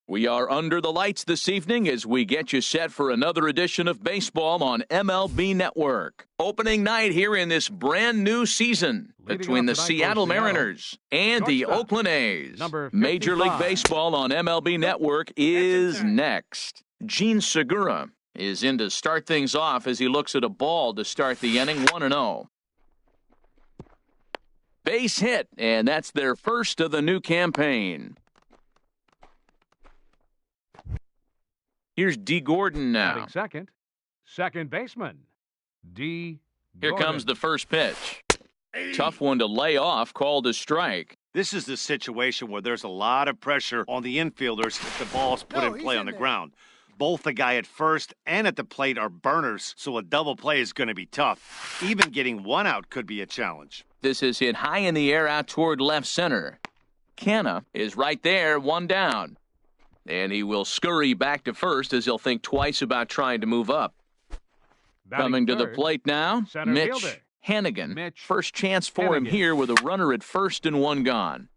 We are under the lights this evening as we get you set for another edition of baseball on MLB Network. Opening night here in this brand new season between the Seattle Mariners and the Oakland A's. Major League Baseball on MLB Network is next. Gene Segura is in to start things off as he looks at a ball to start the inning, 1-0. Base hit, and that's their first of the new campaign. Here's D. Gordon now. Second baseman, D. Here comes the first pitch. Tough one to lay off, called a strike. This is the situation where there's a lot of pressure on the infielders if the ball's put in play on the ground. Both the guy at first and at the plate are burners, so a double play is going to be tough. Even getting one out could be a challenge. This is hit high in the air out toward left center. Canna is right there, one down. And he will scurry back to first as he'll think twice about trying to move up. Coming to the plate now, Mitch Hanigan. First chance for him here with a runner at first and one gone.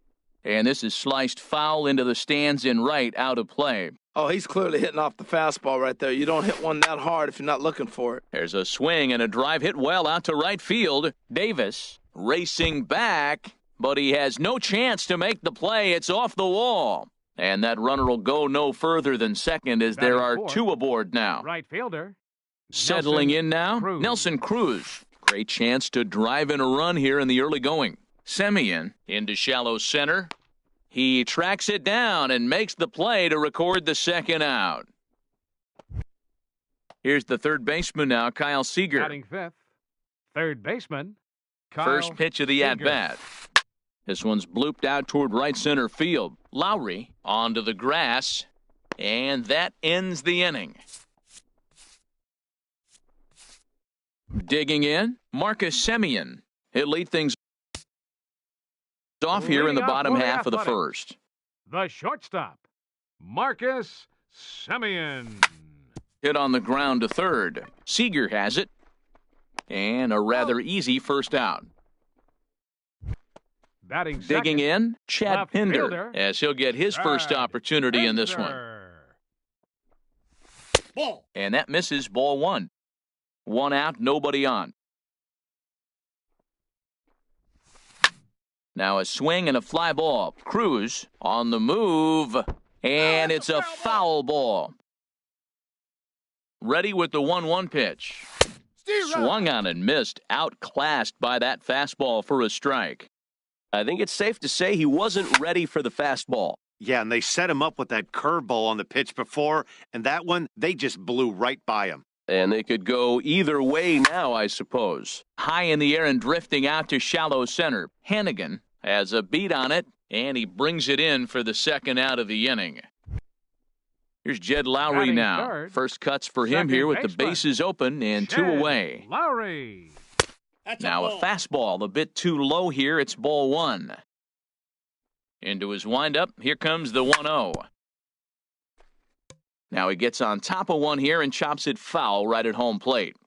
And this is sliced foul into the stands in right, out of play. Oh, he's clearly hitting off the fastball right there. You don't hit one that hard if you're not looking for it. There's a swing and a drive hit well out to right field. Davis racing back, but he has no chance to make the play. It's off the wall. And that runner will go no further than second as there are two aboard now. Right fielder. Settling in now, Nelson Cruz. Great chance to drive in a run here in the early going. Semien into shallow center. He tracks it down and makes the play to record the second out. Here's the third baseman now, Kyle Seager. Batting fifth. Third baseman, Kyle First pitch of the Seager. at-bat. This one's blooped out toward right center field. Lowry onto the grass, and that ends the inning. Digging in, Marcus Semien. He'll lead things off here in the bottom half of the first. The shortstop, Marcus Semien. Hit on the ground to third. Seager has it. And a rather easy first out. Batting Digging in, Chad left Pinder, fielder, as he'll get his first opportunity in this one. Ball. And that misses, ball one. One out, nobody on. Now a swing and a fly ball. Cruz on the move, and it's a foul ball. Ready with the 1-1 pitch. Swung on and missed, outclassed by that fastball for a strike. I think it's safe to say he wasn't ready for the fastball. Yeah, and they set him up with that curveball on the pitch before, and that one, they just blew right by him. And they could go either way now, I suppose. High in the air and drifting out to shallow center. Hanigan has a beat on it, and he brings it in for the second out of the inning. Here's Jed Lowry Batting now. third. First cuts for him here with the bases open and two away. Lowry. Now a fastball a bit too low here. It's ball one. Into his windup. Here comes the 1-0. Now he gets on top of one here and chops it foul right at home plate.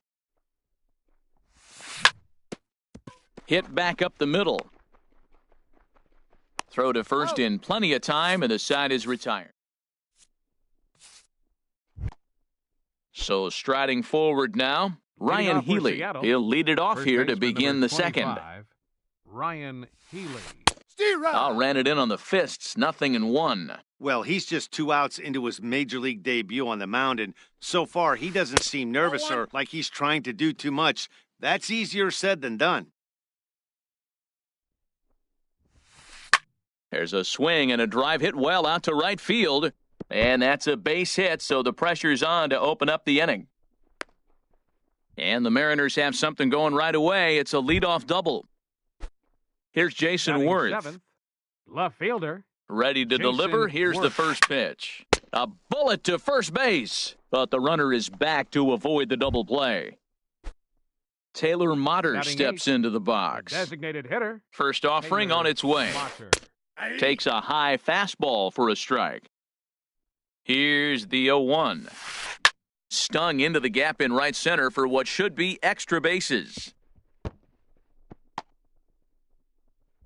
Hit back up the middle. Throw to first in plenty of time, and the side is retired. So striding forward now, Ryan Healy. He'll lead it off here to begin the second. Ryan Healy. Ran it in on the fists, 0-1. Well, he's just 2 outs into his major league debut on the mound, and so far he doesn't seem nervous or like he's trying to do too much. That's easier said than done. There's a swing and a drive hit well out to right field. And that's a base hit, so the pressure's on to open up the inning. And the Mariners have something going right away. It's a leadoff double. Here's Jason Batting Worth. seventh, left fielder. Ready to Jason deliver. Here's the Worth. first pitch. A bullet to first base. But the runner is back to avoid the double play. Taylor Motter Batting steps eighth, into the box. Designated hitter. First offering Taylor on its way. Motter. Takes a high fastball for a strike. Here's the 0-1. Stung into the gap in right center for what should be extra bases.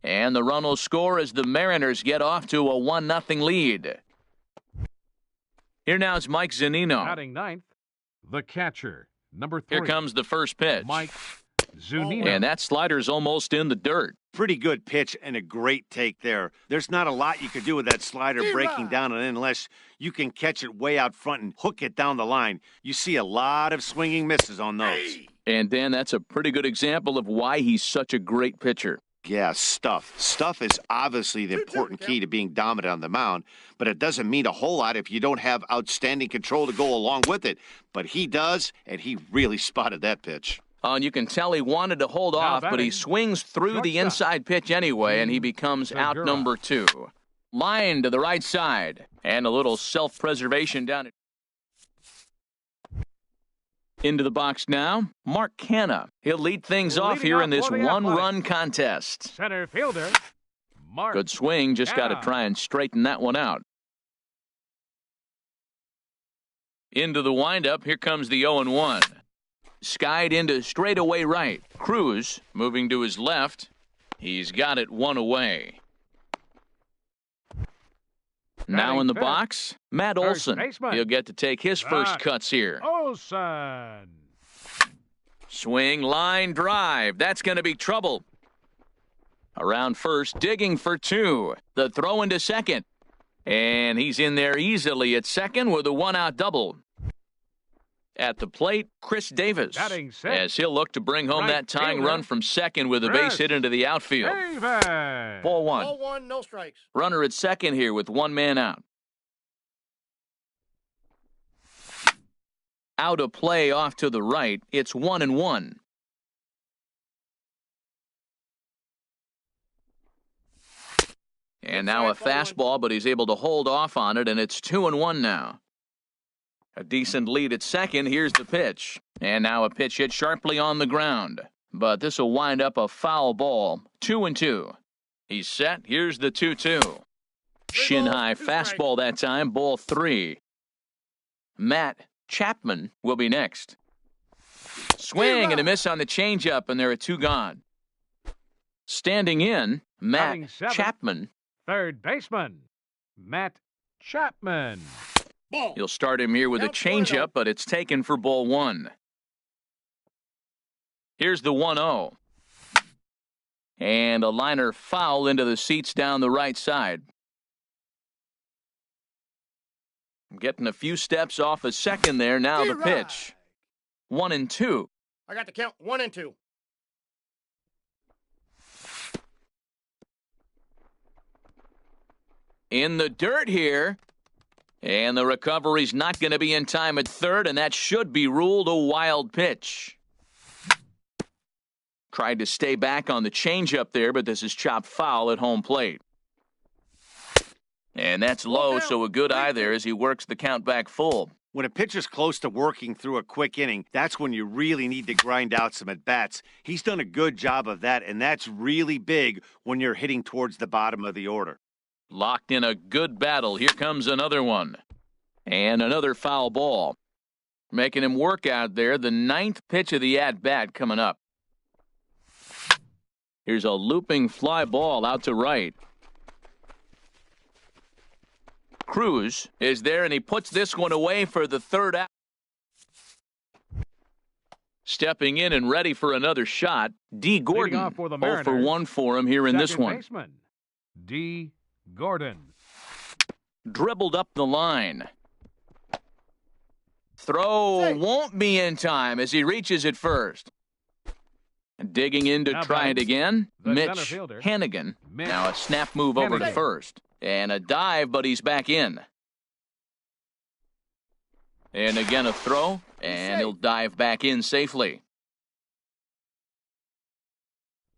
And the run will score as the Mariners get off to a 1-0 lead. Here now is Mike Zunino. Batting ninth, the catcher, number 3. Here comes the first pitch. Mike Zunino. And that slider's almost in the dirt. Pretty good pitch and a great take there. There's not a lot you could do with that slider breaking down and in unless you can catch it way out front and hook it down the line. You see a lot of swinging misses on those. And, Dan, that's a pretty good example of why he's such a great pitcher. Yeah, stuff. Stuff is obviously the important key to being dominant on the mound, but it doesn't mean a whole lot if you don't have outstanding control to go along with it. But he does, and he really spotted that pitch. And you can tell he wanted to hold off, but he swings through the inside pitch anyway, and he becomes out number 2. Line to the right side, and a little self-preservation down it. Into the box now, Mark Canha. He'll lead things off here in this one-run contest. Center fielder, Mark. Good swing, just got to try and straighten that one out. Into the windup, here comes the 0-1. Skied into straightaway right. Cruz moving to his left. He's got it one away. Now in the box, Matt Olson. He'll get to take his first cuts here. Olson. Swing, line, drive. That's going to be trouble. Around first, digging for 2. The throw into second. And he's in there easily at second with a 1-out double. At the plate, Chris Davis, as he'll look to bring home that tying run from second with a base hit into the outfield. Ball 1. Ball 1, no strikes. Runner at second here with 1 man out. Out of play off to the right. It's 1-1. And now a fastball, but he's able to hold off on it, and it's 2-1 now. A decent lead at second. Here's the pitch. And now a pitch hit sharply on the ground. But this will wind up a foul ball. 2-2. He's set. Here's the 2-2. Shin high fastball that time. Ball 3. Matt Chapman will be next. Swing and a miss on the changeup, and there are 2 gone. Standing in, Matt Chapman. Third baseman, Matt Chapman. You'll start him here with a changeup, but it's taken for ball 1. Here's the 1-0. And a liner foul into the seats down the right side. Getting a few steps off a second there. Now the pitch. 1-2. I got the count. 1-2. In the dirt here. And the recovery's not going to be in time at third, and that should be ruled a wild pitch. Tried to stay back on the changeup there, but this is chopped foul at home plate. And that's low, so a good eye there as he works the count back full. When a pitcher's close to working through a quick inning, that's when you really need to grind out some at-bats. He's done a good job of that, and that's really big when you're hitting towards the bottom of the order. Locked in a good battle. Here comes another one. And another foul ball. Making him work out there. The 9th pitch of the at-bat coming up. Here's a looping fly ball out to right. Cruz is there, and he puts this one away for the 3rd out. Stepping in and ready for another shot, D. Gordon. 0 for 1 for him here in this one. Baseman, D. Gordon. Dribbled up the line. Throw won't be in time as he reaches it first. Digging in to try it again, Mitch Hannigan. Now a snap move over to first. And a dive, but he's back in. And again a throw, and he'll dive back in safely.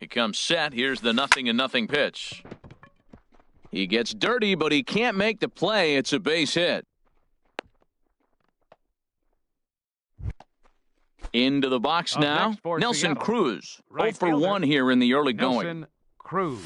He comes set. Here's the 0-0 pitch. He gets dirty, but he can't make the play. It's a base hit. Into the box now, Nelson Cruz. 0 for 1 here in the early going. Nelson Cruz.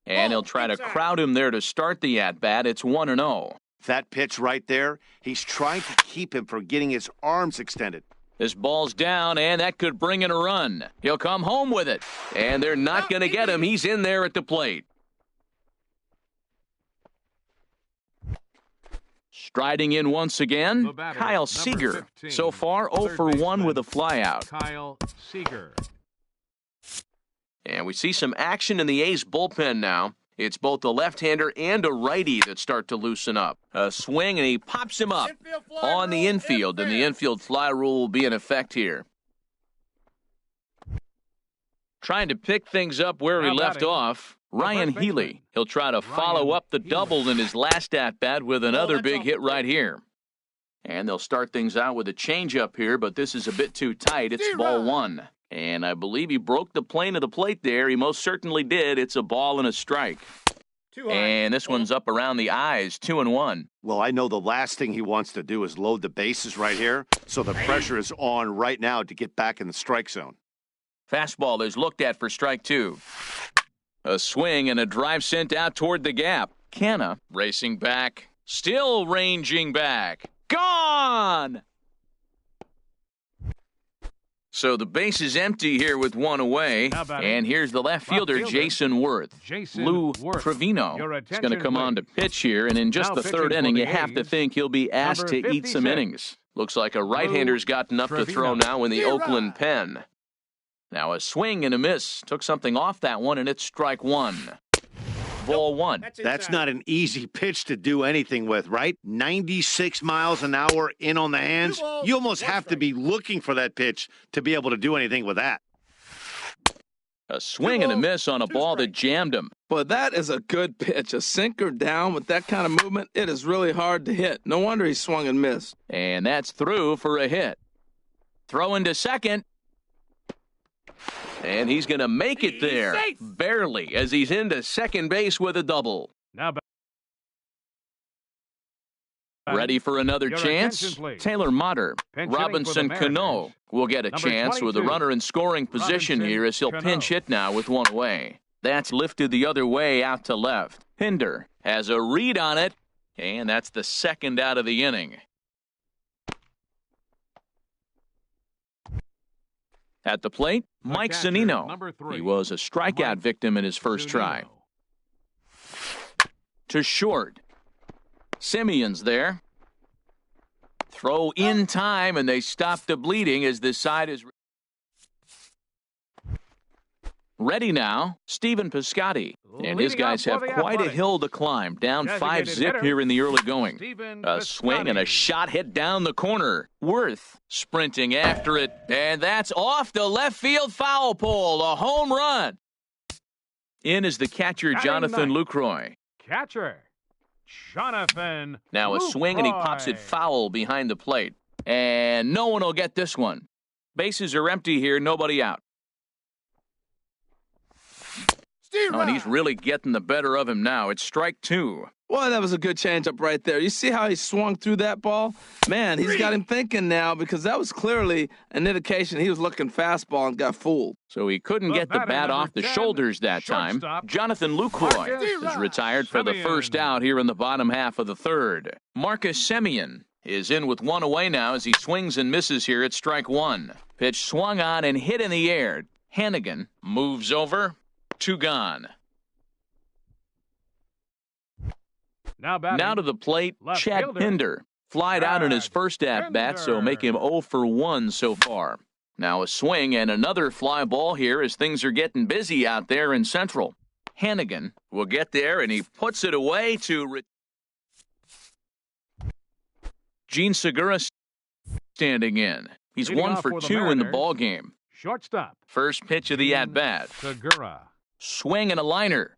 And he'll try to crowd him there to start the at-bat. It's 1-0. That pitch right there, he's trying to keep him from getting his arms extended. This ball's down, and that could bring in a run. He'll come home with it. And they're not going to get him. He's in there at the plate. Striding in once again, The batter, Kyle number Seager. 15, So far, 0 third for 1 baseman, with a flyout. Kyle Seager. And we see some action in the A's bullpen now. It's both a left-hander and a righty that start to loosen up. A swing, and he pops him up Infield fly on the rule, infield, and the fair. infield fly rule will be in effect here. Trying to pick things up where he Now left batting, off, the Ryan first baseman, Healy. He'll try to Ryan follow up the Healy. double in his last at-bat with another that's big off hit the right plate. here. And they'll start things out with a changeup here, but this is a bit too tight. It's Zero. ball one. And I believe he broke the plane of the plate there. He most certainly did. It's a ball and a strike. Too high. And this one's up around the eyes, 2-1. Well, I know the last thing he wants to do is load the bases right here, so the pressure is on right now to get back in the strike zone. Fastball is looked at for strike two. A swing and a drive sent out toward the gap. Canna racing back, still ranging back. Gone! So the base is empty here with one away. Now batting, And here's the left fielder, fielder, Jason Worth. Jason Lou Worth. Trevino Your is going to attention, come on to please. pitch here. And in just Now the pitching third for inning, the you have to A's, think he'll be asked number to eat some 56, innings. Looks like a right-hander's got enough to throw Trevino. now in the Zero. Oakland pen. Now a swing and a miss. Took something off that one, and it's strike one. Ball one. That's That's inside. not an easy pitch to do anything with, right? 96 miles an hour in on the hands. 2 balls, You almost 1 have to strike. be looking for that pitch to be able to do anything with that. A swing and a balls, miss on a 2 ball that strikes. jammed him. But that is a good pitch. A sinker down with that kind of movement, it is really hard to hit. No wonder he swung and missed. And that's through for a hit. Throw into second. And he's going to make it there. safe. Barely, as he's into second base with a double. Now batting, Ready for another Your chance? attention, please. Taylor Motter. Pinch hitting for the Robinson Cano Mariners. will get a Number chance with a 22, runner in scoring position Robinson here as he'll Cano. pinch hit now with one away. That's lifted the other way out to left. Pinder has a read on it, and that's the second out of the inning. At the plate, The Mike catcher, Zunino. number 3, He was a strikeout Mike victim in his first try. Zunino. To short. Simeon's there. Throw in time, and they stop the bleeding as this side is ready now. Stephen Piscotty. And his Leading guys off have for the quite a Athletics. hill to climb. Down Designated 5-zip hitter, here in the early going. Stephen A swing and a Piscotty. shot hit down the corner. Worth sprinting after it. And that's off the left field foul pole. A home run. In is the catcher, Batting Jonathan ninth. Lucroy. Catcher, Jonathan. Now a swing and he pops it Lucroy. foul behind the plate. And no one will get this one. Bases are empty here, nobody out. Steer Oh, and he's right. really getting the better of him now. It's strike two. Well, that was a good changeup right there. You see how he swung through that ball? Man, he's got him thinking now because that was clearly an indication he was looking fastball and got fooled. So he couldn't The get the batter, bat number off the 10, shoulders that time. shortstop, Jonathan Lucroy Marcus is retired for the first Semien. out here in the bottom half of the third. Marcus Semien is in with one away now as he swings and misses here at strike one. Pitch swung on and hit in the air. Hannigan moves over. Two gone. Now batting, Now to the plate, left Chad fielder, Pinder. Flied out in his Chad first at-bat, so make him Pinder. 0 for 1 so far. Now a swing and another fly ball here as things are getting busy out there in Central. Hannigan will get there, and he puts it away to Gene Segura standing in. He's Leading 1 off for for the 2 in the Mariners. ball game. shortstop, First pitch of the Gene at-bat. Segura. Swing and a liner,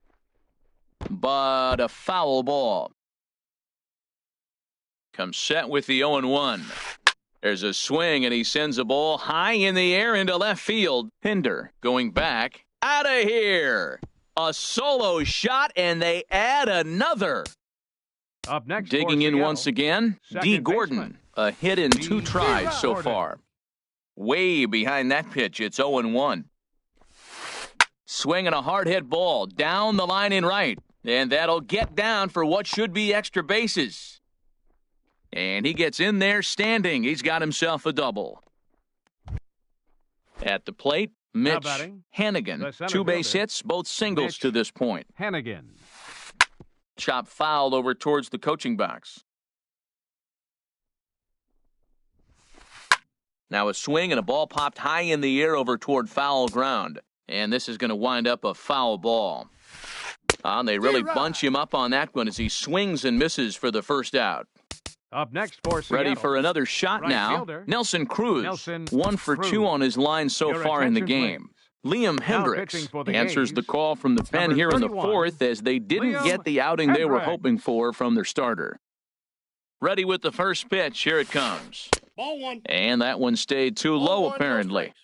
but a foul ball. Comes set with the 0-1. There's a swing, and he sends a ball high in the air into left field. Pinder going back. Out of here. A solo shot, and they add another. Up next, Digging for in Seattle, once again, second D. Gordon. baseman. A hit in 2 D. tries so Gordon. far. Way behind that pitch, it's 0-1. Swinging a hard hit ball down the line in right. And that'll get down for what should be extra bases. And he gets in there standing. He's got himself a double. At the plate, Mitch batting, Hannigan. the center 2 base fielder, hits, both singles Mitch to this point. Hannigan. Chop fouled over towards the coaching box. Now a swing and a ball popped high in the air over toward foul ground. And this is going to wind up a foul ball. They really bunch him up on that one as he swings and misses for the first out. Up next for Seattle. Ready for another shot Right now. fielder, Nelson Cruz. Nelson 1 for Cruz. 2 on his line so Your far in the attention, game. Liam Hendricks pitching for the answers A's, the call from the pen number here in the 31, fourth as they didn't Liam get the outing they were Hendricks. hoping for from their starter. Ready with the first pitch. Here it comes. Ball one. And that one stayed too Ball low, one, no apparently. strikes.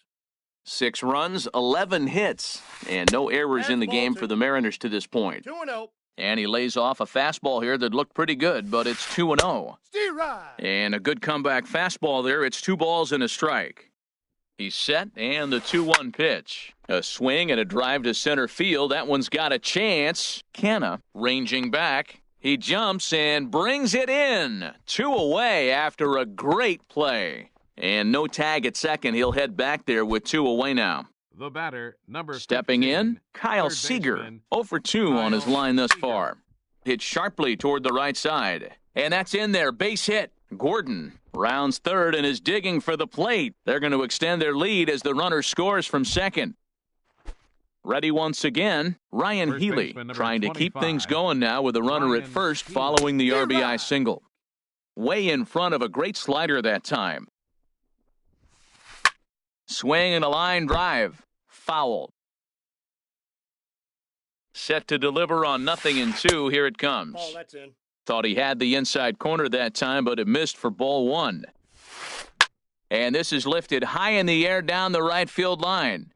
6 runs, 11 hits, and no errors in the Fastball game two. for the Mariners to this point. 2-0. And he lays off a fastball here that looked pretty good, but it's 2-0. Steve Rye. And a good comeback fastball there. It's 2 balls and a strike. He's set, and the 2-1 pitch. A swing and a drive to center field. That one's got a chance. Canna ranging back. He jumps and brings it in. 2 away after a great play. And no tag at second. He'll head back there with 2 away now. The batter, number Stepping 15, in, Kyle third Seager. baseman, 0 for 2 on his Kyle line thus Seager. far. Hit sharply toward the right side. And that's in there. Base hit. Gordon rounds third and is digging for the plate. They're going to extend their lead as the runner scores from second. Ready once again, Ryan First Healy baseman, number trying to keep 25, things going now with a runner at Ryan first Healy. following the You're RBI right. single. Way in front of a great slider that time. Swing and a line drive. Foul. Set to deliver on 0-2. Here it comes. Ball, that's in. Thought he had the inside corner that time, but it missed for ball 1. And this is lifted high in the air down the right field line.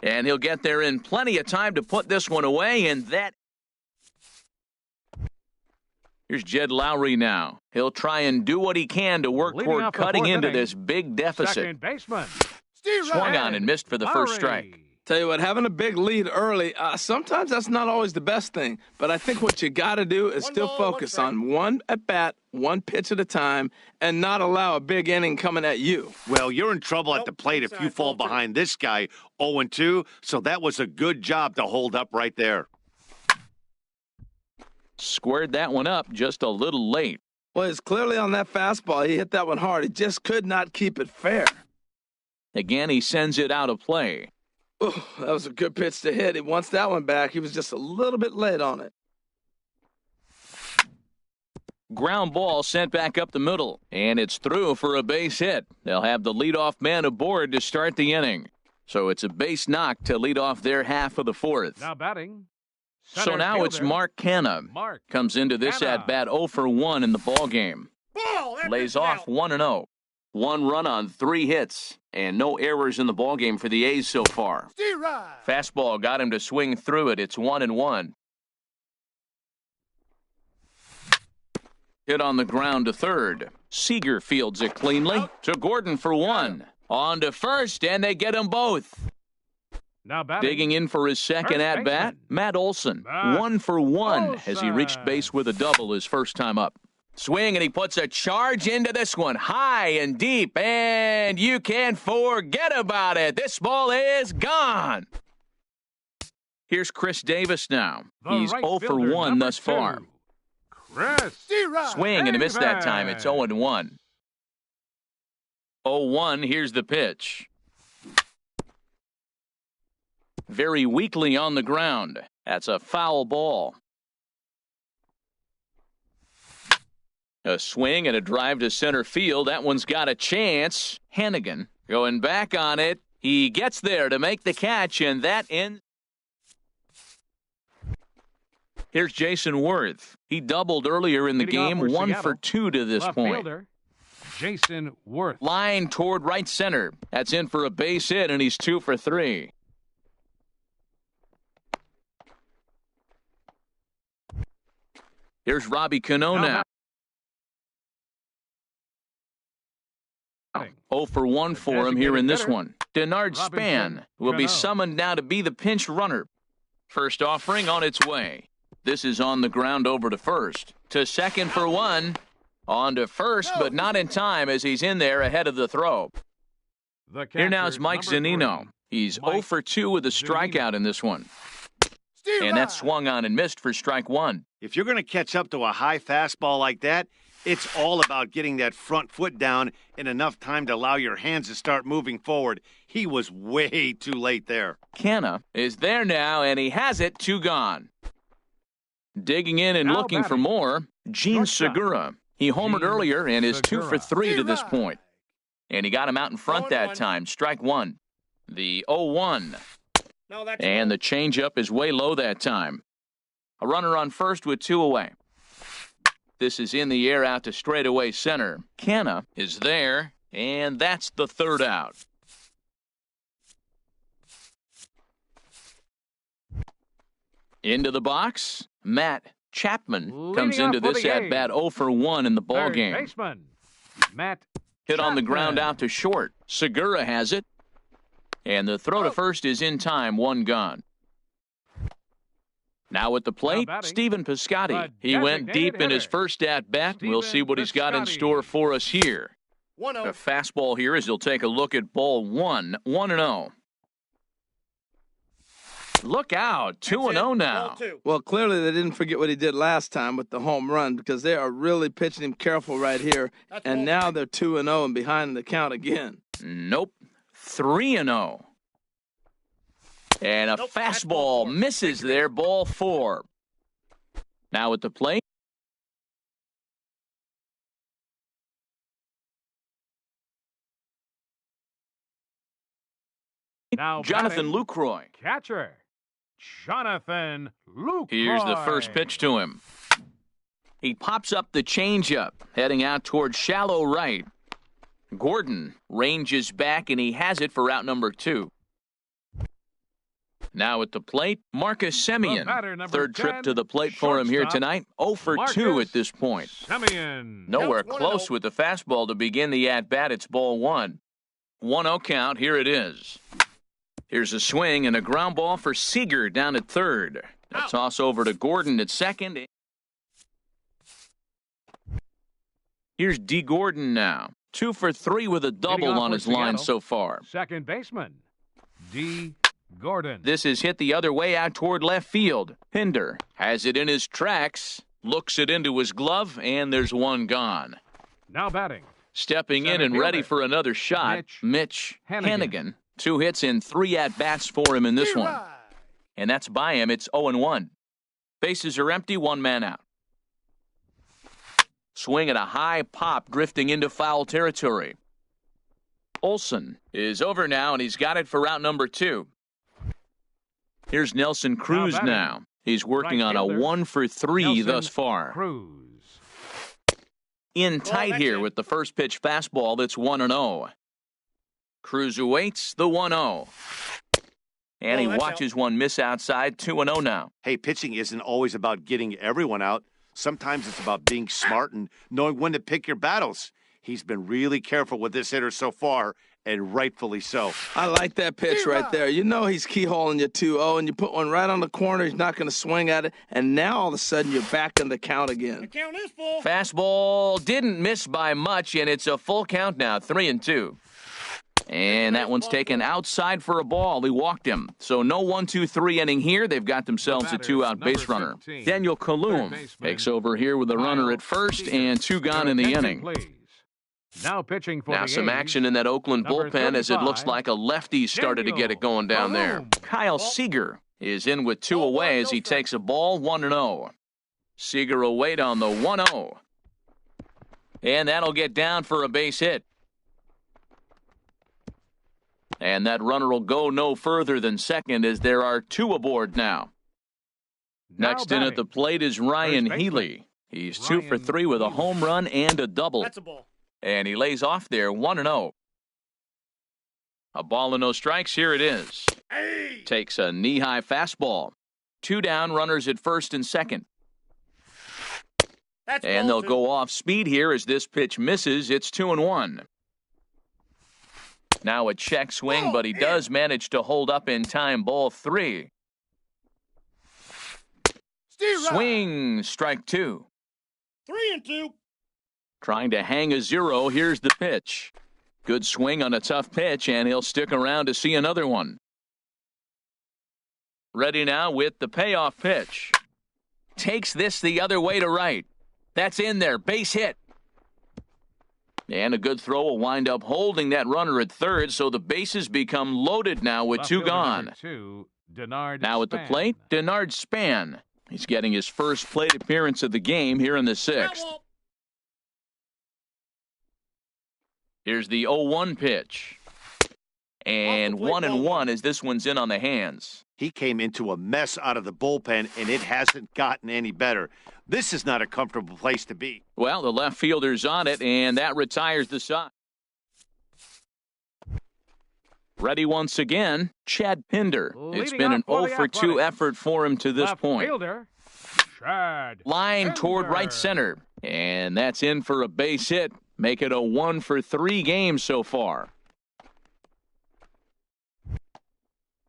And he'll get there in plenty of time to put this one away, and that... Here's Jed Lowry now. He'll try and do what he can to work Leading toward off the cutting fourth into inning, this big deficit. Second baseman. Steve Swung Rye. on and missed for the first Lowry. strike. Tell you what, having a big lead early, sometimes that's not always the best thing. But I think what you got to do is One still ball, one focus strike. on one at bat, one pitch at a time, and not allow a big inning coming at you. Well, you're in trouble at the Nope, plate if you inside, fall ball two. behind this guy 0-2, so that was a good job to hold up right there. Squared that one up just a little late. Well, it's clearly on that fastball. He hit that one hard. He just could not keep it fair. Again, he sends it out of play. Ooh, that was a good pitch to hit. He wants that one back. He was just a little bit late on it. Ground ball sent back up the middle, and it's through for a base hit. They'll have the leadoff man aboard to start the inning. So it's a base knock to lead off their half of the fourth. Now batting. So center now it's fielder, Mark Canna. Mark Comes into this Canna. at-bat 0 for 1 in the ball game. Ball. That Lays pitch off out. 1-0. 1 run on 3 hits, and no errors in the ball game for the A's so far. Steve Rye. Fastball got him to swing through it. It's 1-1. Hit on the ground to third. Seager fields it cleanly to Gordon for 1. On to first, and they get them both. Now batting. Digging in for his second First at-bat, baseman. Matt Olson. Matt 1 for 1 as he reached Olson. base with a double his first time up. Swing, and he puts a charge into this one, high and deep, and you can't forget about it. This ball is gone. Here's Chris Davis now. The He's right 0 for fielder, 1 number thus far. 2, Chris. Steve Rye. Swing and a miss that time. It's Davis. 0-1. 0-1, here's the pitch. Very weakly on the ground. That's a foul ball. A swing and a drive to center field. That one's got a chance. Hannigan going back on it. He gets there to make the catch, and that ends. Here's Jason Worth. He doubled earlier in the Leading off game, for 1 Seattle, for 2 to this Left point. fielder, Jason Worth. Line toward right center. That's in for a base hit, and he's 2 for 3. Here's Robbie Cano now. 0 for 1 for him here in this one. Denard Span will be Cano. summoned now to be the pinch runner. First offering on its way. This is on the ground over to first. To second for 1. On to first, but not in time as he's in there ahead of the throw. The Here now catcher, is Mike number Zunino. 3, He's Mike 0 for 2 with a strikeout in this one. Steve And Rye. that swung on and missed for strike 1. If you're going to catch up to a high fastball like that, It's all about getting that front foot down in enough time to allow your hands to start moving forward. He was way too late there. Canna is there now, and he has it, 2 gone. Digging in and Now looking for batting. more, Gene Shortstop. Segura. He homered Gene earlier and is 2 for Segura. 3 to this point. And he got him out in front that 0-1. time. Strike 1. The 0-1. No, that's And the changeup is way low that time. A runner on first with 2 away. This is in the air out to straightaway center. Canna is there, and that's the 3rd out. Into the box, Matt Chapman comes Leading into off for this the at-bat A's. 0 for 1 in the ball Third game. baseman, Matt Hit on the ground Chapman. out to short. Segura has it. And the throw to first is in time, 1 gone. Now at the plate, batting, Stephen Piscotty. the He went designated deep in his hitter, first at-bat. We'll see Stephen what he's got in Piscotty. store for us here. 1-0. A fastball here as he'll take a look at ball 1, 1-0. Look out, 2-0 now. Ball 2. Well, clearly they didn't forget what he did last time with the home run because they are really pitching him careful right here. That's And ball now they're 2-0 and behind in the count again. Nope, 3-0. And a Nope, that's ball fastball 4. misses there, ball 4. Now at the plate. Now Jonathan batting, Lucroy. catcher, Jonathan Lucroy. Here's the first pitch to him. He pops up the changeup, heading out towards shallow right. Gordon ranges back, and he has it for out number 2. Now at the plate, Marcus Semien. batter, number 3rd trip 10, to the plate for him here shortstop, tonight. 0 for 2 Marcus at this point. Semien. Nowhere Counts 1-0. close with the fastball to begin the at-bat. It's ball 1. 1-0 count. Here it is. Here's a swing and a ground ball for Seager down at 3rd. A Out. toss over to Gordon at 2nd. Here's D. Gordon now. 2 for 3 with a double off on for his line Seattle. so far. Second baseman, D. Gordon. This is hit the other way out toward left field. Hinder has it in his tracks, looks it into his glove, and there's 1 gone. Now batting, Stepping in Center and ready fielder, for another shot, Mitch Hanigan. Hanigan. 2 hits in 3 at-bats for him in this one. Right. And that's by him. It's 0-1. Bases are empty, 1 man out. Swing at a high pop, drifting into foul territory. Olson is over now, and he's got it for out number 2. Here's Nelson Cruz batting, now. He's working right on a fielder, 1 for 3 Nelson thus far. Cruz. In tight that's here it. with the first pitch fastball that's 1-0. Cruz awaits the 1-0. And he that's watches one miss outside, 2-0 now. Hey, pitching isn't always about getting everyone out. Sometimes it's about being smart and knowing when to pick your battles. He's been really careful with this hitter so far, and rightfully so. I like that pitch right there. You know he's keyholing you 2-0, and you put one right on the corner. He's not going to swing at it, and now all of a sudden you're back in the count The again. count is full. Fastball didn't miss by much, and it's a full count now, 3-2. And that one's taken outside for a ball. He walked him. So no 1-2-3 inning here. They've got themselves a batter, 2-out number base runner. 17, Daniel third Kaloum baseman, takes over here with a runner at first and 2 gone in the Attention, inning. Please. Now pitching for Now the some A's, action in that Oakland number bullpen as it looks 35, like a lefty started to get it going down there. Kaloum. Kyle Seager is in with 2 Ball away one, as no he strike. takes a ball 1-0. Seager will wait on the 1-0. And that'll get down for a base hit. And that runner will go no further than second as there are 2 aboard now. Now Next in at batting, the plate is Ryan baseman, Healy. He's 2 for Ryan 3 with a Healy. home run and a double. That's a ball. And he lays off there 1-0. A ball and no strikes. Here it is. Hey! Takes a knee-high fastball. 2 down, runners at first and second. That's And ball they'll 2. go off speed here as this pitch misses. It's 2-1. Now a check swing, but he does manage to hold up in time. Ball 3. Steve Wright. Swing, strike 2. 3-2. Trying to hang a 0. Here's the pitch. Good swing on a tough pitch, and he'll stick around to see another one. Ready now with the payoff pitch. Takes this the other way to right. That's in there. Base hit. And a good throw will wind up holding that runner at third, so the bases become loaded now with Left two fielder gone. number 2, Denard Now at the Span. plate, Denard Span. He's getting his first plate appearance of the game here in the sixth. Foul. Here's the 0-1 pitch. And Off the plate, 1-1 as this one's in on the hands. He came into a mess out of the bullpen, and it hasn't gotten any better. This is not a comfortable place to be. Well, the left fielder's on it, and that retires the side. Ready once again, Chad Pinder. It's Leading been an off for 0 the for 2 Athletics. effort for him to this Left point. Fielder, Chad Line toward Pinder. right center, and that's in for a base hit. Make it a 1 for 3 games so far.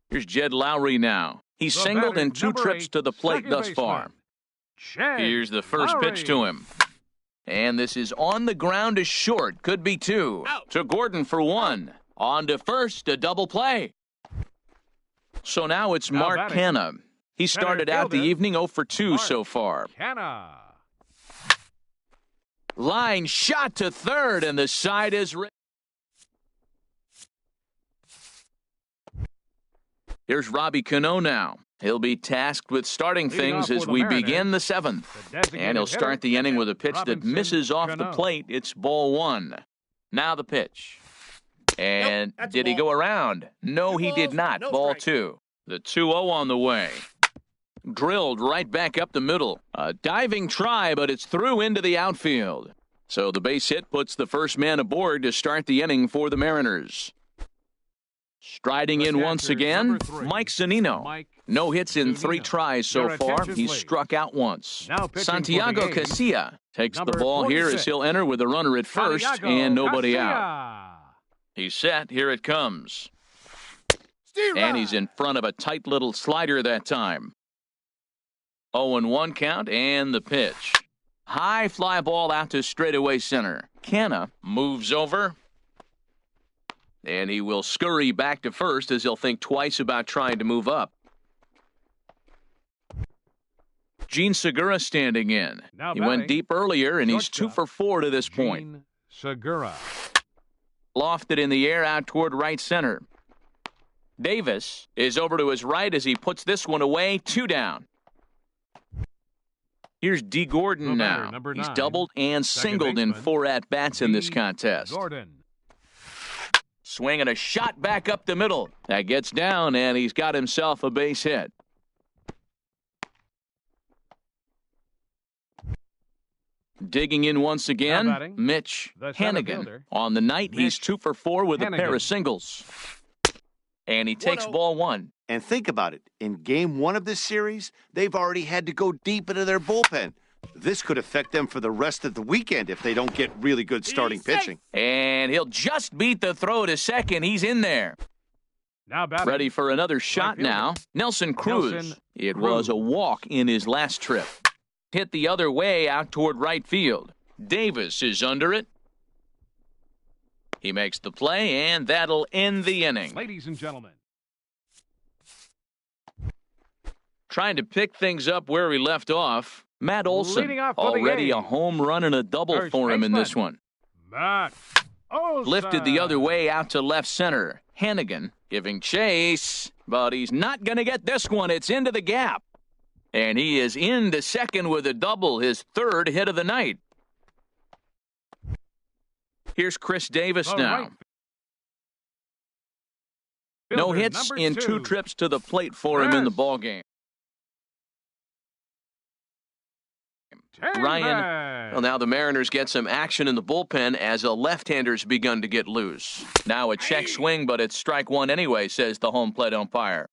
Here's Jed Lowry now. He's The singled batter, in 2 number trips 8, to the plate second thus far. baseman, Chad Here's the first Lowry. pitch to him. And this is on the ground to short. Could be 2. Out. To Gordon for 1. On to first, a double play. So now it's Now Mark batting. Canna. He started out the fielder, evening 0 for 2 Mark so far. Canna. Line shot to third, and the side is ready. Here's Robbie Cano now. He'll be tasked with starting Leading things off for as the we Mariners, begin the 7th. The designated And he'll hitter, start the inning with a pitch that Robinson misses off the Cano. plate. It's ball 1. Now the pitch. And that's did he ball. go around? No, Two he did balls, not. no Ball strike. 2. The 2-0 on the way. Drilled right back up the middle. A diving try, but it's through into the outfield. So the base hit puts the first man aboard to start the inning for the Mariners. Striding The in once catcher, again, number 3, Mike Zunino. Mike No hits in Zunino. 3 tries so Your far. attention, He's please. struck out once. Now pitching for Santiago the A's, Casilla takes the number ball here 46. as he'll enter with a runner at first Santiago and nobody out. Casilla. He's set. Here it comes. Steer And right. he's in front of a tight little slider that time. 0-1 count and the pitch. High fly ball out to straightaway center. Canna moves over. And he will scurry back to first as he'll think twice about trying to move up. Gene Segura standing in. Now He went batting, deep earlier, and he's 2 shortstop, for 4 to this point. Gene Segura. Lofted in the air out toward right center. Davis is over to his right as he puts this one away. 2 down. Here's D. Gordon The batter, now. number He's 9, doubled and second singled in baseman, 4 at-bats in this D. contest. Gordon. Swinging a shot back up the middle. That gets down, and he's got himself a base hit. Digging in once again, Now batting, Mitch the center Hannigan. fielder, On the night, he's Mitch 2 for 4 with a pair Hannigan. of singles. And he takes 1-0. ball 1. And think about it. In game 1 of this series, they've already had to go deep into their bullpen. This could affect them for the rest of the weekend if they don't get really good starting He's safe. pitching. And he'll just beat the throw to second. He's in there. Now batting, Ready for another shot fielder. now. Nelson Cruz. Nelson It was a Cruz. walk in his last trip. Hit the other way out toward right field. Davis is under it. He makes the play, and that'll end the inning. Ladies and gentlemen, Trying to pick things up where we left off. Matt Olson, Leading off for the already a A's. home run and a double First for him in this baseman. one. Matt Olson. Lifted the other way out to left center. Hannigan giving chase, but he's not going to get this one. It's into the gap. And he is into second with a double, his 3rd hit of the night. Here's Chris Davis The now. right No fielder, hits number in 2, 2 trips to the plate for him in the Chris ballgame. Davis. Ryan. Well, now the Mariners get some action in the bullpen as a left-hander's begun to get loose. Now a check swing, but it's strike 1 anyway, says the home plate umpire.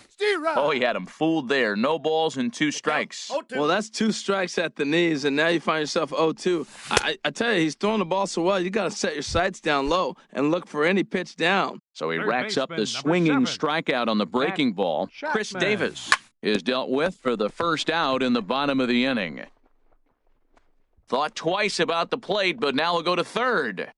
Steer right. Oh, he had him fooled there. No balls and 2 strikes. 0-2. Well, that's 2 strikes at the knees, and now you find yourself 0-2. I tell you, he's throwing the ball so well, you got to set your sights down low and look for any pitch down. So he Third racks up the baseman, swinging number 7, strikeout on the breaking ball. Chris Chapman. Davis is dealt with for the first out in the bottom of the inning. Thought twice about the plate, but now he'll go to third.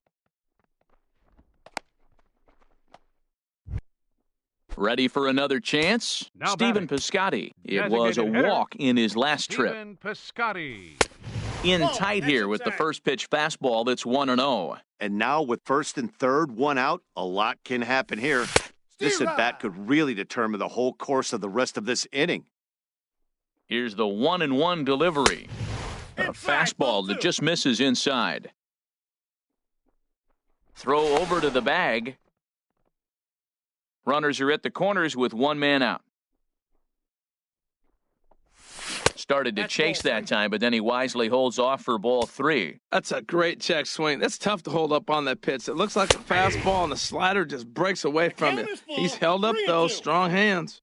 Ready for another chance? Now Stephen batting. Piscotty. It was a Designated hitter, walk in his last trip. Stephen Piscotty. in tight here with the first pitch fastball that's 1-0. And now with first and third, one out, a lot can happen here. This at-bat could really determine the whole course of the rest of this inning. Here's the 1-1 delivery. A fastball that just misses inside. Throw over to the bag. Runners are at the corners with one man out. Started to chase that time, but then he wisely holds off for ball 3. That's a great check swing. That's tough to hold up on that pitch. It looks like a fastball, and the slider just breaks away from it. He's held up, though. Strong hands.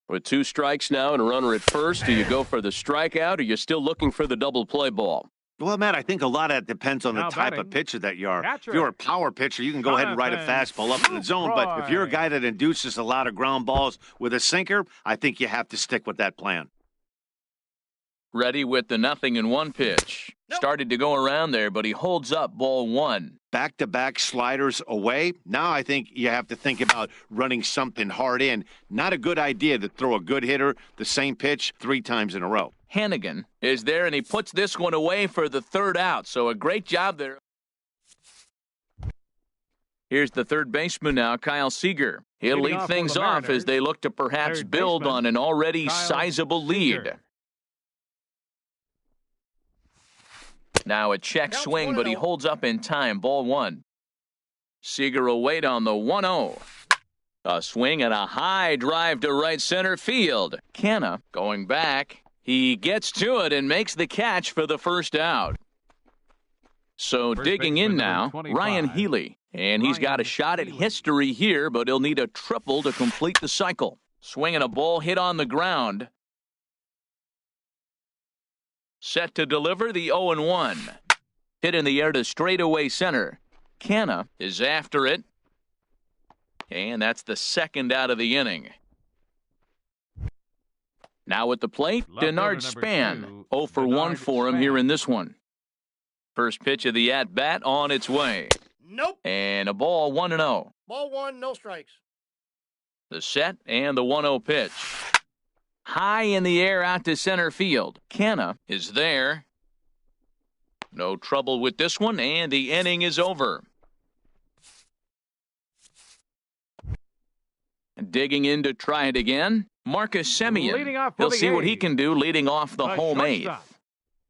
With 2 strikes now and a runner at first, do you go for the strikeout, or you're still looking for the double play ball? Well, Matt, I think a lot of that depends on the type of pitcher that you are. If you're a power pitcher, you can go ahead and ride a fastball up in the zone. But if you're a guy that induces a lot of ground balls with a sinker, I think you have to stick with that plan. Ready with the 0-1 pitch. Started to go around there, but he holds up ball 1. Back-to-back sliders away. Now I think you have to think about running something hard in. Not a good idea to throw a good hitter the same pitch 3 times in a row. Hannigan is there, and he puts this one away for the 3rd out. So a great job there. Here's the third baseman now, Kyle Seager. He'll lead things off as they look to perhaps build on an already sizable lead. Now a check swing, but he holds up in time. Ball 1. Seager will wait on the 1-0. A swing and a high drive to right center field. Canha going back. He gets to it and makes the catch for the first out. So digging in now, Ryan Healy. And he's got a shot at history here, but he'll need a triple to complete the cycle. Swinging a ball hit on the ground. Set to deliver the 0-1. Hit in the air to straightaway center. Canha is after it. And that's the 2nd out of the inning. Now at the plate, Denard Span. 0 for 1 for him here in this one. First pitch of the at-bat on its way. Nope. And a ball 1-0. Ball 1, no strikes. The set and the 1-0 pitch. High in the air out to center field. Canha is there. No trouble with this one, and the inning is over. Digging in to try it again, Marcus Semien. He'll see what he can do leading off the home 8th.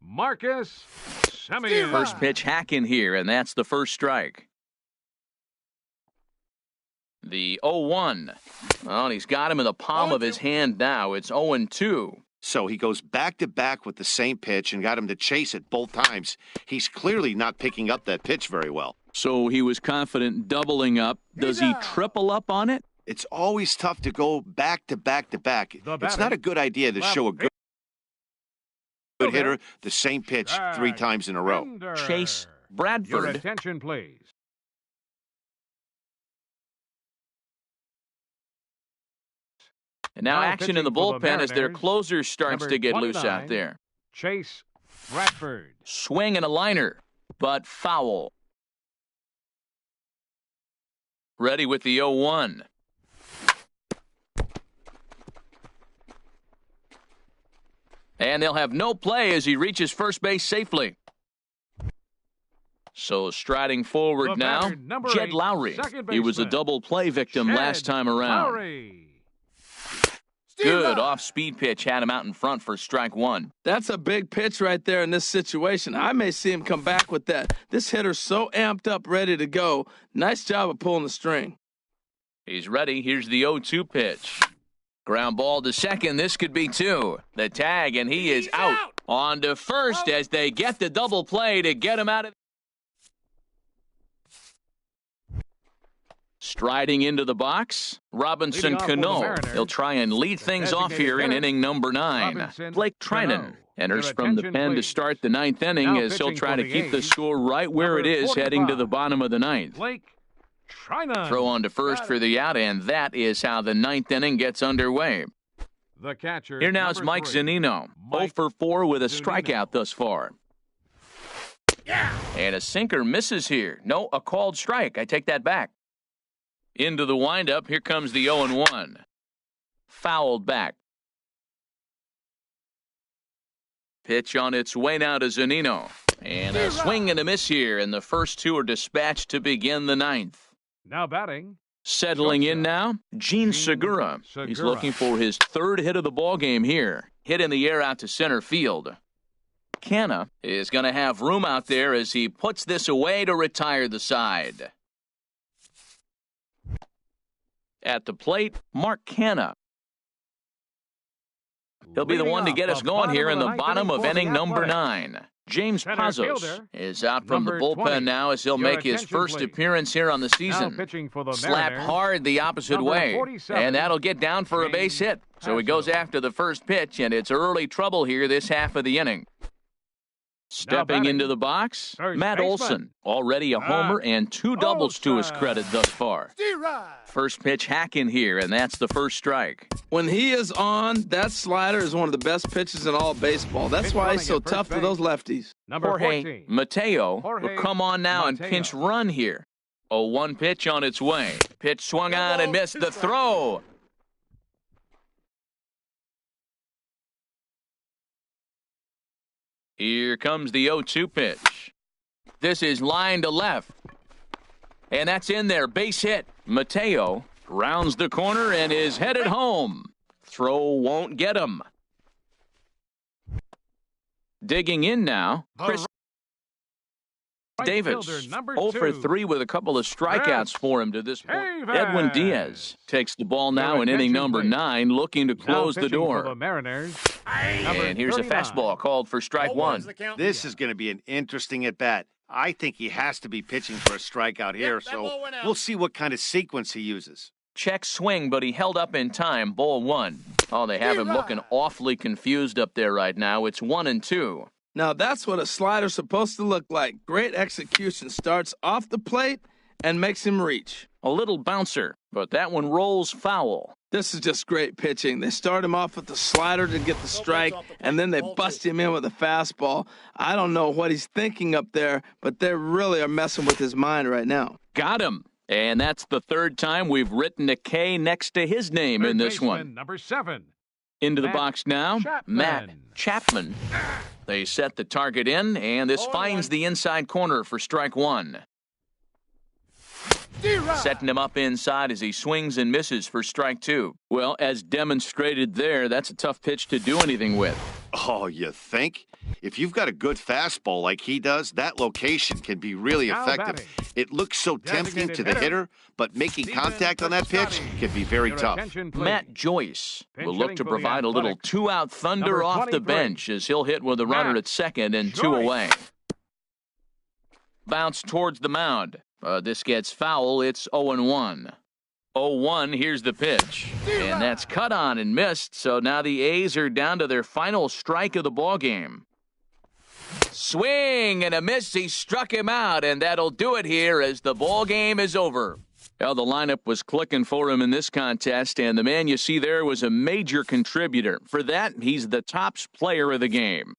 Marcus Semien. First pitch hack in here, and that's the first strike. The 0-1. Well, he's got him in the palm of his hand now. It's 0-2. So he goes back-to-back with the same pitch and got him to chase it both times. He's clearly not picking up that pitch very well. So he was confident doubling up. Does he triple up on it? It's always tough to go back-to-back-to-back. It's not a good idea to show a good hitter the same pitch 3 times in a row. Chase Bradford. Your attention, please. And now action in the bullpen as their closer starts to get loose out there. Chase Bradford. Swing and a liner, but foul. Ready with the 0-1. And they'll have no play as he reaches first base safely. So striding forward now, Jed Lowry. He was a double play victim last time around. Lowry. Good off-speed pitch had him out in front for strike 1. That's a big pitch right there in this situation. I may see him come back with that. This hitter's so amped up, ready to go. Nice job of pulling the string. He's ready. Here's the 0-2 pitch. Ground ball to second. This could be 2. The tag, and he is out. On to first as they get the double play to get him out of. Striding into the box, Robinson Cano. He'll try and lead things off here in inning number 9. Blake Trinan enters from the pen to start the 9th inning as he'll try to keep the score right where it is heading to the bottom of the 9th. Blake Trinan. Throw on to first for the out, and that is how the 9th inning gets underway. The catcher. Here now is Mike Zunino. 0 for 4 with a strikeout thus far. And a sinker misses here. No, a called strike. I take that back. Into the windup, here comes the 0-1. Fouled back. Pitch on its way now to Zunino. And a swing and a miss here, and the first two are dispatched to begin the ninth. Now batting. Settling in now, Gene Segura. He's looking for his third hit of the ball game here. Hit in the air out to center field. Canna is going to have room out there as he puts this away to retire the side. At the plate, Mark Canna. He'll be the one to get us going here in the bottom of inning number 9. James Pazos is out from the bullpen now as he'll make his first appearance here on the season. Slap hard the opposite way, and that'll get down for a base hit. So he goes after the first pitch, and it's early trouble here this half of the inning. Stepping into the box, Matt Olson, already a homer and 2 doubles to his credit thus far. First pitch hacking here, and that's the first strike. When he is on, that slider is one of the best pitches in all of baseball. That's why he's so tough to those lefties. Jorge Mateo will come on now and pinch run here. 0-1 pitch on its way. Pitch swung on and missed the throw. Here comes the 0-2 pitch. This is line to left. And that's in there. Base hit. Mateo rounds the corner and is headed home. Throw won't get him. Digging in now, Chris Davis. 0 for 3 with a couple of strikeouts for him to this point. Edwin Diaz takes the ball now in inning number 9, looking to close the door. And here's a fastball called for strike 1. This is going to be an interesting at-bat. I think he has to be pitching for a strikeout here, so we'll see what kind of sequence he uses. Check swing, but he held up in time. Ball 1. Oh, they have him looking awfully confused up there right now. It's 1-2. Now, that's what a slider's supposed to look like. Great execution. Starts off the plate and makes him reach. A little bouncer, but that one rolls foul. This is just great pitching. They start him off with the slider to get the strike, and then they bust him in with a fastball. I don't know what he's thinking up there, but they really are messing with his mind right now. Got him. And that's the third time we've written a K next to his name in this one. Number 7. Into the box now, Matt Chapman. They set the target in, and this finds the inside corner for strike 1. Setting him up inside as he swings and misses for strike 2. Well, as demonstrated there, that's a tough pitch to do anything with. Oh, you think? If you've got a good fastball like he does, that location can be really effective. It looks so tempting to the hitter, but making contact on that pitch can be very tough. Matt Joyce will look to provide a little 2-out thunder off the bench as he'll hit with a runner at second and 2 away. Bounce towards the mound. This gets foul. It's 0-1. 0-1, here's the pitch. And that's cut on and missed, so now the A's are down to their final strike of the ballgame. Swing and a miss. He struck him out, and that'll do it here as the ball game is over. Well, the lineup was clicking for him in this contest, and the man you see there was a major contributor. For that, he's the top player of the game.